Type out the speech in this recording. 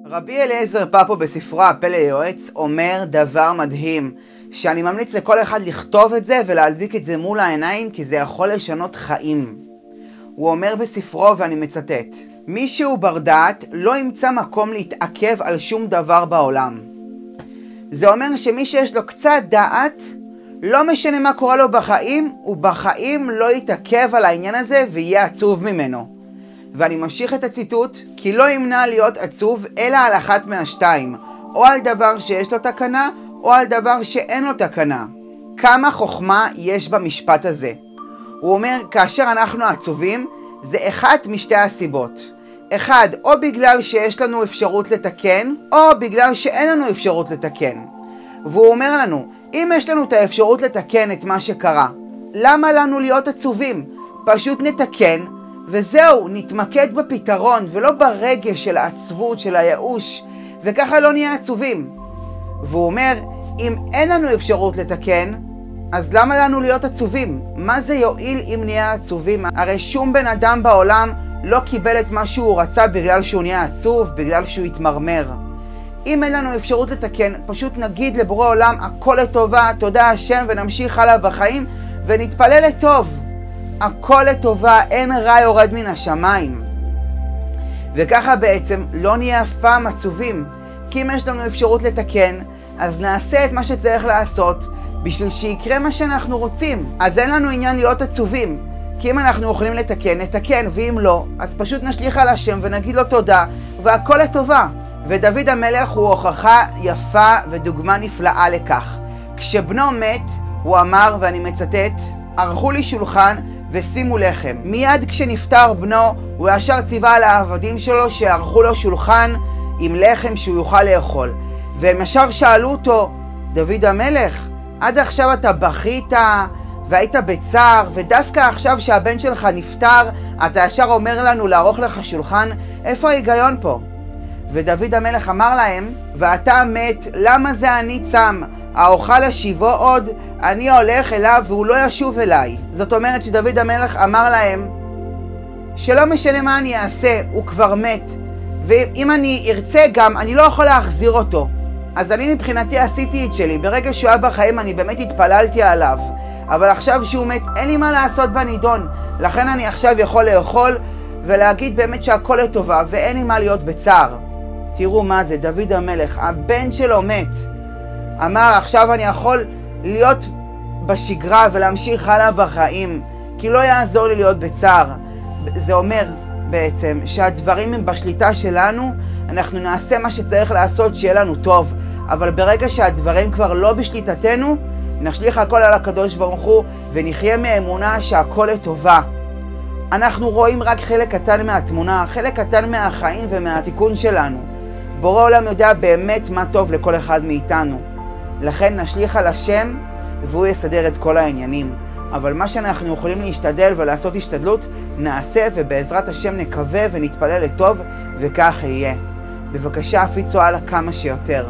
רבי אליעזר פפו בספרו הפה ליועץ אומר דבר מדהים, שאני ממליץ לכל אחד לכתוב את זה ולהדביק את זה מול העיניים, כי זה יכול לשנות חיים. הוא אומר בספרו, ואני מצטט: מי שהוא בר דעת לא ימצא מקום להתעכב על שום דבר בעולם. זה אומר שמי שיש לו קצת דעת, לא משנה מה קורה לו בחיים, הוא בחיים לא יתעכב על העניין הזה ויהיה עצוב ממנו. ואני ממשיך את הציטוט: כי לא ימנע להיות עצוב אלא על אחת מהשתיים, או על דבר שיש לו תקנה, או על דבר שאין לו תקנה. כמה חוכמה יש במשפט הזה. הוא אומר, כאשר אנחנו עצובים, זה אחת משתי הסיבות. אחד, או בגלל שיש לנו אפשרות לתקן, או בגלל שאין לנו אפשרות לתקן. והוא אומר לנו, אם יש לנו את האפשרות לתקן את מה שקרה, למה לנו להיות עצובים? פשוט נתקן, וזהו, נתמקד בפתרון, ולא ברגש של העצבות, של הייאוש, וככה לא נהיה עצובים. והוא אומר, אם אין לנו אפשרות לתקן, אז למה לנו להיות עצובים? מה זה יועיל אם נהיה עצובים? הרי שום בן אדם בעולם לא קיבל את מה שהוא רצה בגלל שהוא נהיה עצוב, בגלל שהוא התמרמר. אם אין לנו אפשרות לתקן, פשוט נגיד לבורא עולם, הכל לטובה, תודה השם, ונמשיך הלאה בחיים, ונתפלל לטוב. הכל לטובה, אין רע יורד מן השמיים. וככה בעצם לא נהיה אף פעם עצובים. כי אם יש לנו אפשרות לתקן, אז נעשה את מה שצריך לעשות, בשביל שיקרה מה שאנחנו רוצים. אז אין לנו עניין להיות עצובים. כי אם אנחנו יכולים לתקן, נתקן, ואם לא, אז פשוט נשליך על השם ונגיד לו תודה, והכל לטובה. ודוד המלך הוא הוכחה יפה ודוגמה נפלאה לכך. כשבנו מת, הוא אמר, ואני מצטט, ערכו לי שולחן ושימו לחם. מיד כשנפטר בנו, הוא ישר ציווה על העבדים שלו שערכו לו שולחן עם לחם שהוא יוכל לאכול. והם ישר שאלו אותו, דוד המלך, עד עכשיו אתה בכית והיית בצער, ודווקא עכשיו שהבן שלך נפטר, אתה ישר אומר לנו לערוך לך שולחן? איפה ההיגיון פה? ודוד המלך אמר להם, ואתה מת, למה זה אני צם? האוכל השיבו עוד? אני הולך אליו והוא לא ישוב אליי. זאת אומרת שדוד המלך אמר להם, שלא משנה מה אני אעשה, הוא כבר מת. ואם אני ארצה גם, אני לא יכול להחזיר אותו. אז אני מבחינתי עשיתי את שלי. ברגע שהוא היה בחיים אני באמת התפללתי עליו. אבל עכשיו שהוא מת, אין לי מה לעשות בנידון. לכן אני עכשיו יכול לאכול ולהגיד באמת שהכל לטובה, ואין לי מה להיות בצער. תראו מה זה, דוד המלך, הבן שלו מת. אמר, עכשיו אני יכול להיות בשגרה ולהמשיך הלאה בחיים, כי לא יעזור לי להיות בצער. זה אומר בעצם שהדברים הם בשליטה שלנו, אנחנו נעשה מה שצריך לעשות שיהיה לנו טוב, אבל ברגע שהדברים כבר לא בשליטתנו, נשליך הכל על הקדוש ברוך הוא ונחיה מאמונה שהכל לטובה. אנחנו רואים רק חלק קטן מהתמונה, חלק קטן מהחיים ומהתיקון שלנו. בורא עולם יודע באמת מה טוב לכל אחד מאיתנו. לכן נשליך על השם והוא יסדר את כל העניינים. אבל מה שאנחנו יכולים להשתדל ולעשות השתדלות, נעשה, ובעזרת השם נקווה ונתפלל לטוב, וכך יהיה. בבקשה הפיצו הלאה כמה שיותר.